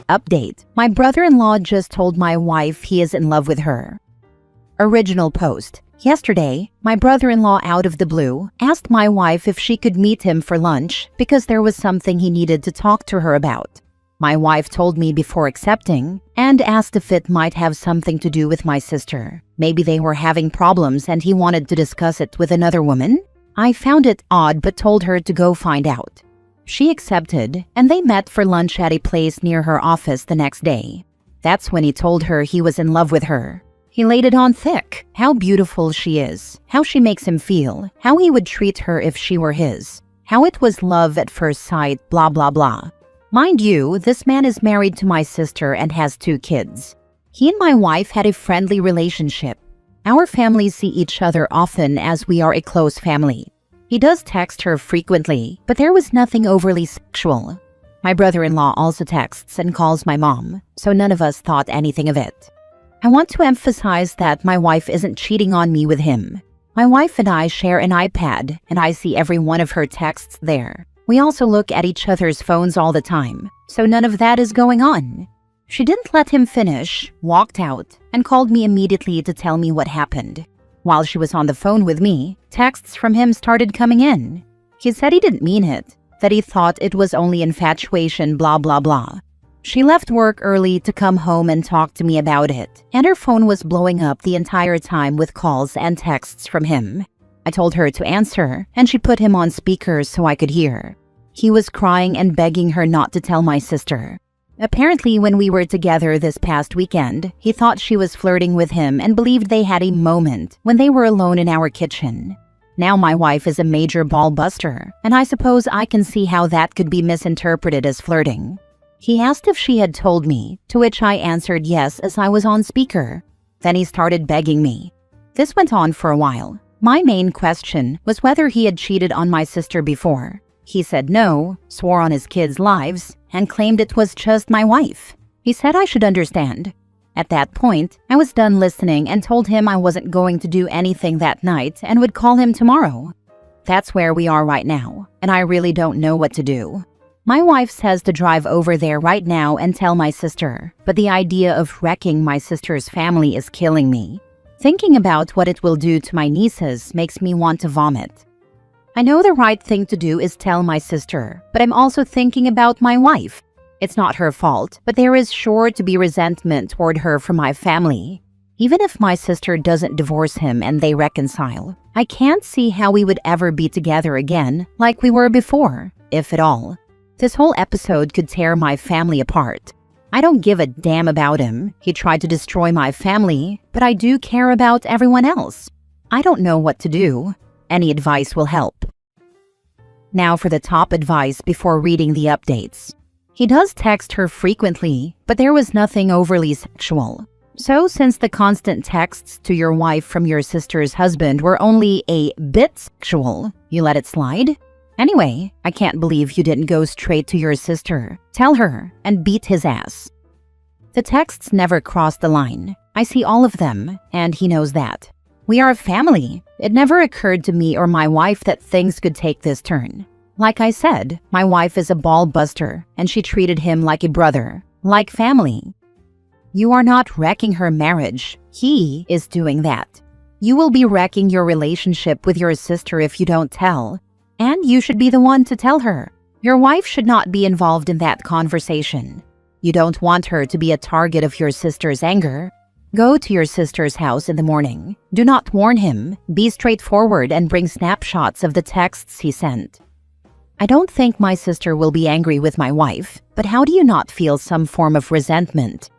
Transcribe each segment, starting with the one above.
update. My brother-in-law just told my wife he is in love with her. Original post. Yesterday, my brother-in-law out of the blue asked my wife if she could meet him for lunch because there was something he needed to talk to her about. My wife told me before accepting and asked if it might have something to do with my sister. Maybe they were having problems and he wanted to discuss it with another woman? I found it odd but told her to go find out. She accepted and they met for lunch at a place near her office the next day. That's when he told her he was in love with her. He laid it on thick, how beautiful she is, how she makes him feel, how he would treat her if she were his, how it was love at first sight, blah blah blah. Mind you, this man is married to my sister and has 2 kids. He and my wife had a friendly relationship. Our families see each other often as we are a close family. He does text her frequently, but there was nothing overly sexual. My brother-in-law also texts and calls my mom, so none of us thought anything of it. I want to emphasize that my wife isn't cheating on me with him. My wife and I share an iPad, and I see every one of her texts there. We also look at each other's phones all the time, so none of that is going on. She didn't let him finish, walked out, and called me immediately to tell me what happened. While she was on the phone with me, texts from him started coming in. He said he didn't mean it, that he thought it was only infatuation, blah blah blah. She left work early to come home and talk to me about it, and her phone was blowing up the entire time with calls and texts from him. I told her to answer, and she put him on speaker so I could hear. He was crying and begging her not to tell my sister. Apparently, when we were together this past weekend, he thought she was flirting with him and believed they had a moment when they were alone in our kitchen. Now my wife is a major ball buster, and I suppose I can see how that could be misinterpreted as flirting. He asked if she had told me, to which I answered yes as I was on speaker. Then he started begging me. This went on for a while. My main question was whether he had cheated on my sister before. He said no, swore on his kids' lives, and claimed it was just my wife. He said I should understand. At that point, I was done listening and told him I wasn't going to do anything that night and would call him tomorrow. That's where we are right now, and I really don't know what to do. My wife says to drive over there right now and tell my sister, but the idea of wrecking my sister's family is killing me. Thinking about what it will do to my nieces makes me want to vomit. I know the right thing to do is tell my sister, but I'm also thinking about my wife. It's not her fault, but there is sure to be resentment toward her from my family. Even if my sister doesn't divorce him and they reconcile, I can't see how we would ever be together again like we were before, if at all. This whole episode could tear my family apart. I don't give a damn about him. He tried to destroy my family, but I do care about everyone else. I don't know what to do. Any advice will help. Now for the top advice before reading the updates. He does text her frequently, but there was nothing overly sexual. So since the constant texts to your wife from your sister's husband were only a bit sexual, you let it slide? Anyway, I can't believe you didn't go straight to your sister, tell her, and beat his ass. The texts never crossed the line. I see all of them, and he knows that. We are a family. It never occurred to me or my wife that things could take this turn. Like I said, my wife is a ball buster, and she treated him like a brother, like family. You are not wrecking her marriage. He is doing that. You will be wrecking your relationship with your sister if you don't tell. And you should be the one to tell her. Your wife should not be involved in that conversation. You don't want her to be a target of your sister's anger. Go to your sister's house in the morning. Do not warn him. Be straightforward and bring snapshots of the texts he sent. I don't think my sister will be angry with my wife, but how do you not feel some form of resentment?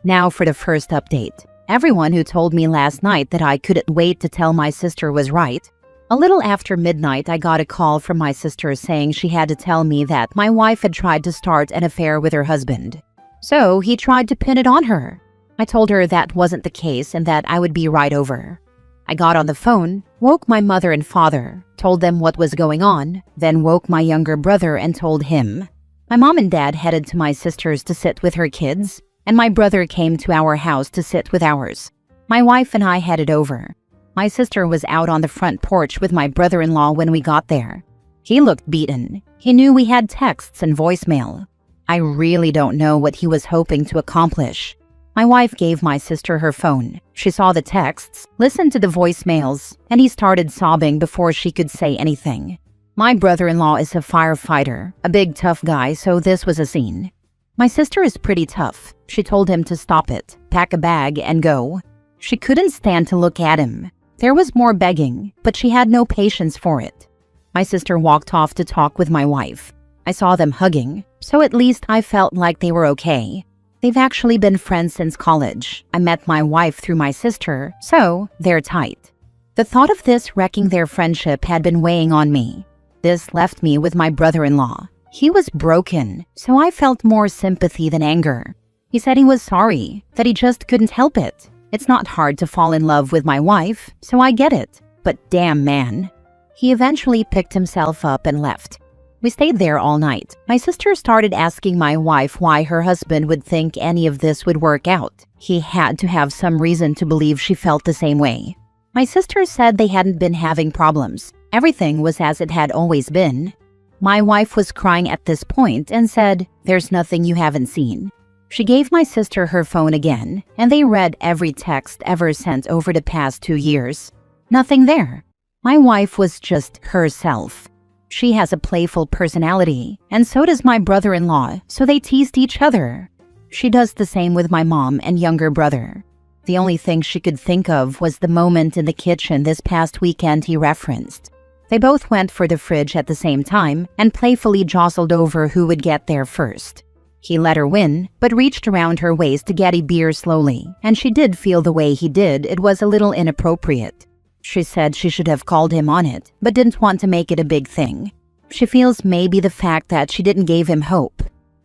Now for the first update. Everyone who told me last night that I couldn't wait to tell my sister was right. A little after midnight, I got a call from my sister saying she had to tell me that my wife had tried to start an affair with her husband. So he tried to pin it on her. I told her that wasn't the case and that I would be right over. I got on the phone, woke my mother and father, told them what was going on, then woke my younger brother and told him. My mom and dad headed to my sister's to sit with her kids, and my brother came to our house to sit with ours. My wife and I headed over. My sister was out on the front porch with my brother-in-law when we got there. He looked beaten. He knew we had texts and voicemail. I really don't know what he was hoping to accomplish. My wife gave my sister her phone. She saw the texts, listened to the voicemails, and he started sobbing before she could say anything. My brother-in-law is a firefighter, a big tough guy, so this was a scene. My sister is pretty tough. She told him to stop it, pack a bag, and go. She couldn't stand to look at him. There was more begging, but she had no patience for it. My sister walked off to talk with my wife. I saw them hugging, so at least I felt like they were okay. They've actually been friends since college. I met my wife through my sister, so they're tight. The thought of this wrecking their friendship had been weighing on me. This left me with my brother-in-law. He was broken, so I felt more sympathy than anger. He said he was sorry, that he just couldn't help it. It's not hard to fall in love with my wife, so I get it. But damn, man. He eventually picked himself up and left. We stayed there all night. My sister started asking my wife why her husband would think any of this would work out. He had to have some reason to believe she felt the same way. My sister said they hadn't been having problems. Everything was as it had always been. My wife was crying at this point and said, "There's nothing you haven't seen." She gave my sister her phone again, and they read every text ever sent over the past 2 years. Nothing there. My wife was just herself. She has a playful personality, and so does my brother-in-law, so they teased each other. She does the same with my mom and younger brother. The only thing she could think of was the moment in the kitchen this past weekend he referenced. They both went for the fridge at the same time and playfully jostled over who would get there first. He let her win, but reached around her waist to get a beer slowly, and she did feel the way he did it was a little inappropriate. She said she should have called him on it, but didn't want to make it a big thing. She feels maybe the fact that she didn't give him hope.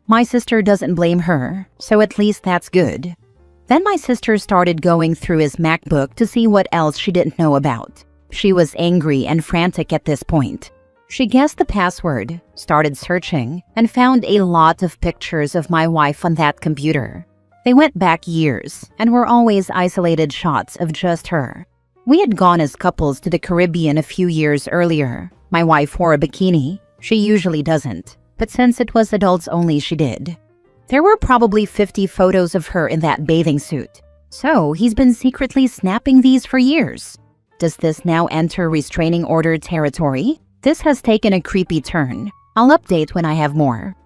My sister doesn't blame her, so at least that's good. Then my sister started going through his MacBook to see what else she didn't know about. She was angry and frantic at this point. She guessed the password, started searching, and found a lot of pictures of my wife on that computer. They went back years and were always isolated shots of just her. We had gone as couples to the Caribbean a few years earlier. My wife wore a bikini. She usually doesn't, but since it was adults only, she did. There were probably 50 photos of her in that bathing suit. So he's been secretly snapping these for years. Does this now enter restraining order territory? This has taken a creepy turn. I'll update when I have more.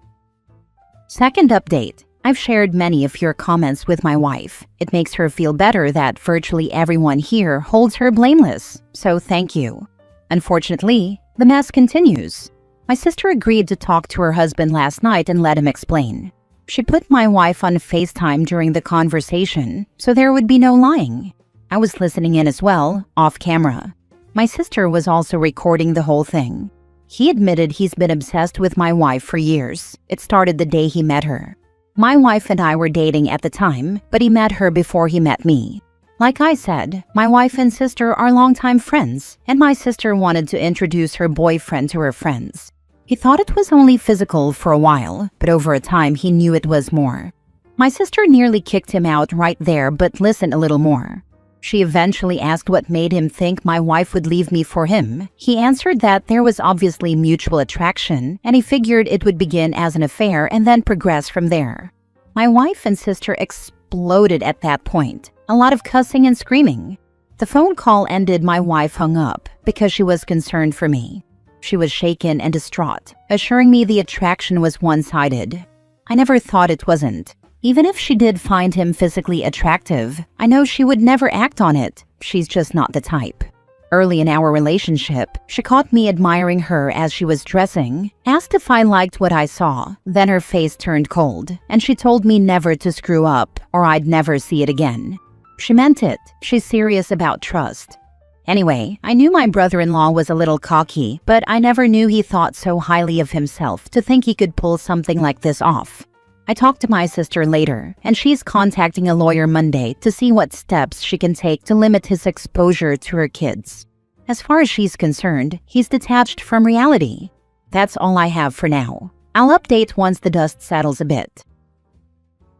Second update. I've shared many of your comments with my wife. It makes her feel better that virtually everyone here holds her blameless, so thank you. Unfortunately, the mess continues. My sister agreed to talk to her husband last night and let him explain. She put my wife on FaceTime during the conversation, so there would be no lying. I was listening in as well, off camera. My sister was also recording the whole thing. He admitted he's been obsessed with my wife for years. It started the day he met her. My wife and I were dating at the time, but he met her before he met me. Like I said, my wife and sister are longtime friends, and my sister wanted to introduce her boyfriend to her friends. He thought it was only physical for a while, but over a time he knew it was more. My sister nearly kicked him out right there, but listen a little more. She eventually asked what made him think my wife would leave me for him. He answered that there was obviously mutual attraction, and he figured it would begin as an affair and then progress from there. My wife and sister exploded at that point. A lot of cussing and screaming. The phone call ended. My wife hung up because she was concerned for me. She was shaken and distraught, assuring me the attraction was one-sided. I never thought it wasn't. Even if she did find him physically attractive, I know she would never act on it. She's just not the type. Early in our relationship, she caught me admiring her as she was dressing, asked if I liked what I saw, then her face turned cold, and she told me never to screw up or I'd never see it again. She meant it. She's serious about trust. Anyway, I knew my brother-in-law was a little cocky, but I never knew he thought so highly of himself to think he could pull something like this off. I talked to my sister later, and she's contacting a lawyer Monday to see what steps she can take to limit his exposure to her kids. As far as she's concerned, he's detached from reality. That's all I have for now. I'll update once the dust settles a bit.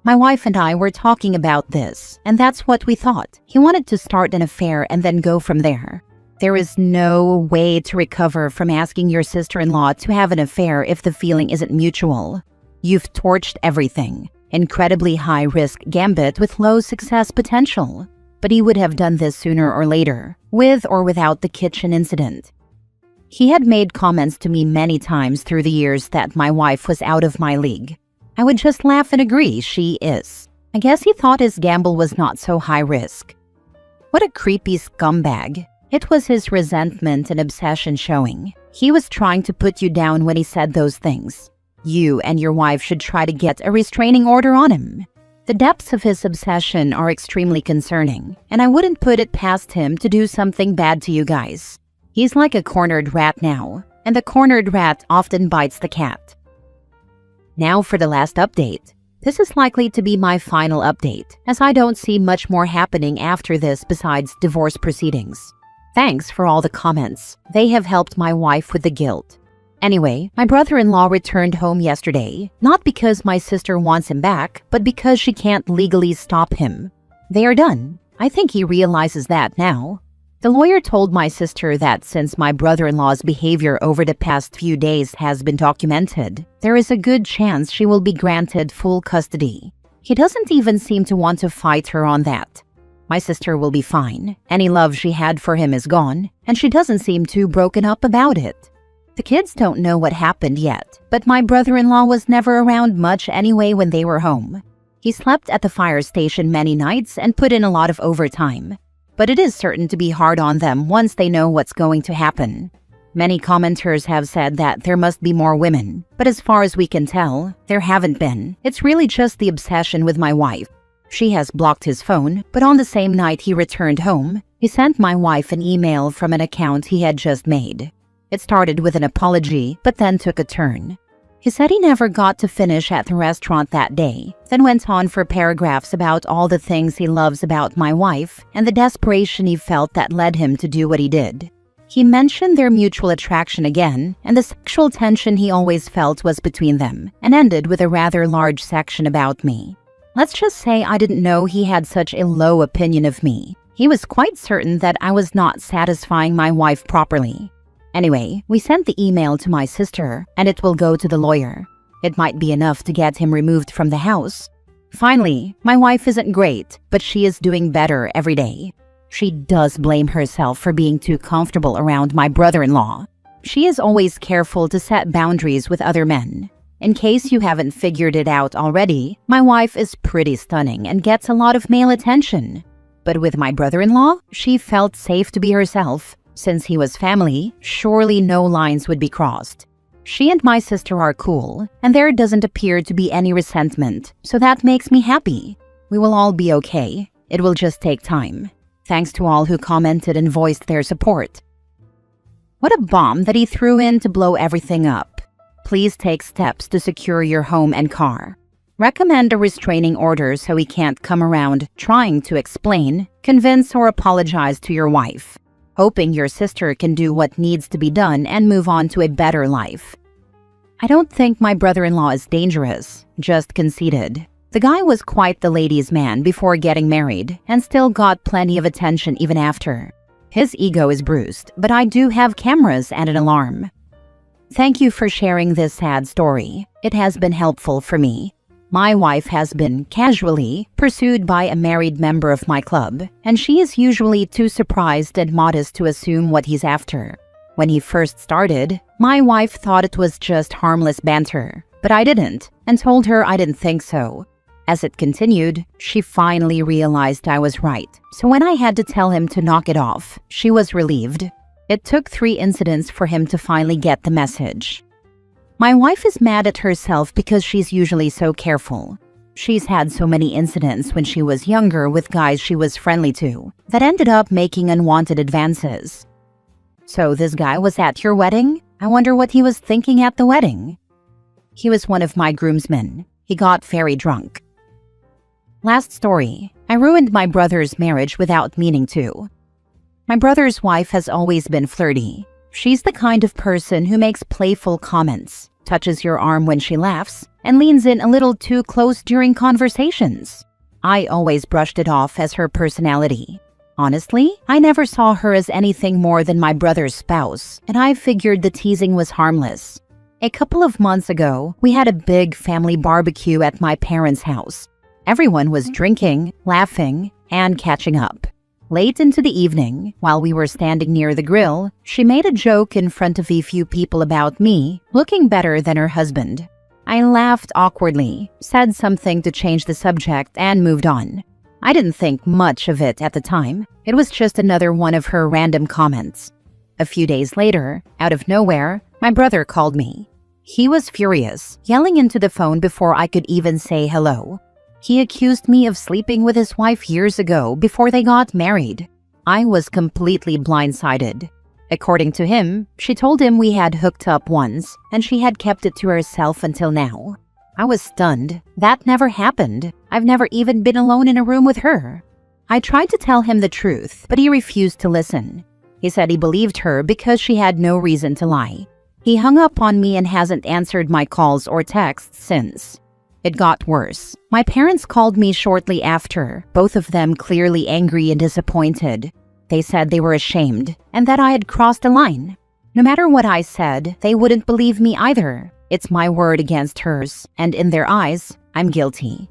My wife and I were talking about this, and that's what we thought. He wanted to start an affair and then go from there. There is no way to recover from asking your sister-in-law to have an affair if the feeling isn't mutual. You've torched everything. Incredibly high-risk gambit with low success potential. But he would have done this sooner or later, with or without the kitchen incident. He had made comments to me many times through the years that my wife was out of my league. I would just laugh and agree she is. I guess he thought his gamble was not so high risk. What a creepy scumbag. It was his resentment and obsession showing. He was trying to put you down when he said those things. You and your wife should try to get a restraining order on him. The depths of his obsession are extremely concerning, and I wouldn't put it past him to do something bad to you guys. He's like a cornered rat now, and the cornered rat often bites the cat. Now for the last update. This is likely to be my final update, as I don't see much more happening after this besides divorce proceedings. Thanks for all the comments. They have helped my wife with the guilt. Anyway, my brother-in-law returned home yesterday, not because my sister wants him back, but because she can't legally stop him. They are done. I think he realizes that now. The lawyer told my sister that since my brother-in-law's behavior over the past few days has been documented, there is a good chance she will be granted full custody. He doesn't even seem to want to fight her on that. My sister will be fine. Any love she had for him is gone, and she doesn't seem too broken up about it. The kids don't know what happened yet, but my brother-in-law was never around much anyway when they were home. He slept at the fire station many nights and put in a lot of overtime. But it is certain to be hard on them once they know what's going to happen. Many commenters have said that there must be more women, but as far as we can tell, there haven't been. It's really just the obsession with my wife. She has blocked his phone, but on the same night he returned home, he sent my wife an email from an account he had just made. It started with an apology, but then took a turn. He said he never got to finish at the restaurant that day, then went on for paragraphs about all the things he loves about my wife and the desperation he felt that led him to do what he did. He mentioned their mutual attraction again, and the sexual tension he always felt was between them, and ended with a rather large section about me. Let's just say I didn't know he had such a low opinion of me. He was quite certain that I was not satisfying my wife properly. Anyway, we sent the email to my sister, and it will go to the lawyer. It might be enough to get him removed from the house. Finally, my wife isn't great, but she is doing better every day. She does blame herself for being too comfortable around my brother-in-law. She is always careful to set boundaries with other men. In case you haven't figured it out already, my wife is pretty stunning and gets a lot of male attention. But with my brother-in-law, she felt safe to be herself. Since he was family, surely no lines would be crossed. She and my sister are cool, and there doesn't appear to be any resentment, so that makes me happy. We will all be okay. It will just take time. Thanks to all who commented and voiced their support. What a bomb that he threw in to blow everything up. Please take steps to secure your home and car. Recommend a restraining order so he can't come around trying to explain, convince, or apologize to your wife. Hoping your sister can do what needs to be done and move on to a better life. I don't think my brother-in-law is dangerous, just conceited. The guy was quite the ladies' man before getting married and still got plenty of attention even after. His ego is bruised, but I do have cameras and an alarm. Thank you for sharing this sad story. It has been helpful for me. My wife has been casually pursued by a married member of my club, and she is usually too surprised and modest to assume what he's after. When he first started, my wife thought it was just harmless banter, but I didn't, and told her I didn't think so. As it continued, she finally realized I was right, so when I had to tell him to knock it off, she was relieved. It took 3 incidents for him to finally get the message. My wife is mad at herself because she's usually so careful. She's had so many incidents when she was younger with guys she was friendly to that ended up making unwanted advances. So this guy was at your wedding? I wonder what he was thinking at the wedding. He was one of my groomsmen. He got very drunk. Last story. I ruined my brother's marriage without meaning to. My brother's wife has always been flirty. She's the kind of person who makes playful comments, touches your arm when she laughs, and leans in a little too close during conversations. I always brushed it off as her personality. Honestly, I never saw her as anything more than my brother's spouse, and I figured the teasing was harmless. A couple of months ago, we had a big family barbecue at my parents' house. Everyone was drinking, laughing, and catching up. Late into the evening, while we were standing near the grill, she made a joke in front of a few people about me looking better than her husband. I laughed awkwardly, said something to change the subject, and moved on. I didn't think much of it at the time. It was just another one of her random comments. A few days later, out of nowhere, my brother called me. He was furious, yelling into the phone before I could even say hello. He accused me of sleeping with his wife years ago before they got married. I was completely blindsided. According to him, she told him we had hooked up once and she had kept it to herself until now. I was stunned. That never happened. I've never even been alone in a room with her. I tried to tell him the truth, but he refused to listen. He said he believed her because she had no reason to lie. He hung up on me and hasn't answered my calls or texts since. It got worse. My parents called me shortly after, both of them clearly angry and disappointed. They said they were ashamed and that I had crossed a line. No matter what I said, they wouldn't believe me either. It's my word against hers, and in their eyes, I'm guilty.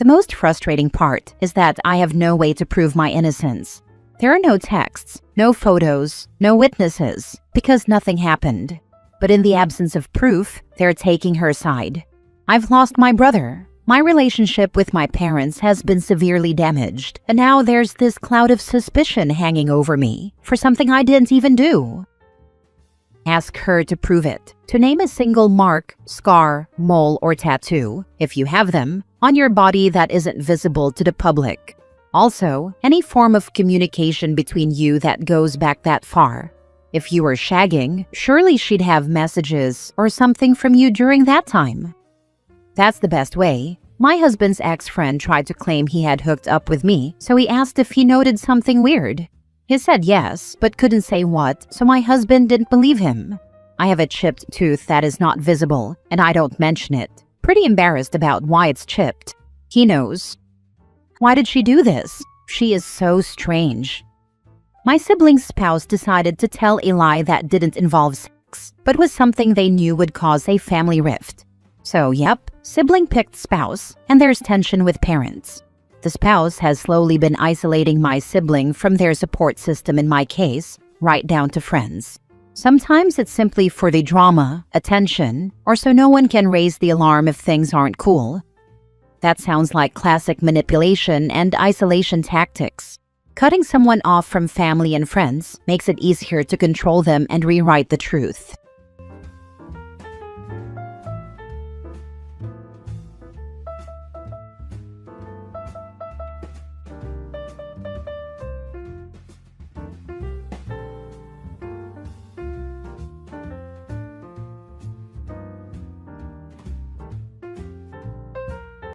The most frustrating part is that I have no way to prove my innocence. There are no texts, no photos, no witnesses, because nothing happened. But in the absence of proof, they're taking her side. I've lost my brother. My relationship with my parents has been severely damaged, and now there's this cloud of suspicion hanging over me for something I didn't even do. Ask her to prove it, to name a single mark, scar, mole, or tattoo, if you have them, on your body that isn't visible to the public. Also, any form of communication between you that goes back that far. If you were shagging, surely she'd have messages or something from you during that time. That's the best way. My husband's ex-friend tried to claim he had hooked up with me, so he asked if he noted something weird. He said yes, but couldn't say what, so my husband didn't believe him. I have a chipped tooth that is not visible, and I don't mention it. Pretty embarrassed about why it's chipped. He knows. Why did she do this? She is so strange. My sibling's spouse decided to tell a lie that didn't involve sex, but was something they knew would cause a family rift. So, yep, sibling picked spouse, and there's tension with parents. The spouse has slowly been isolating my sibling from their support system in my case, right down to friends. Sometimes it's simply for the drama, attention, or so no one can raise the alarm if things aren't cool. That sounds like classic manipulation and isolation tactics. Cutting someone off from family and friends makes it easier to control them and rewrite the truth.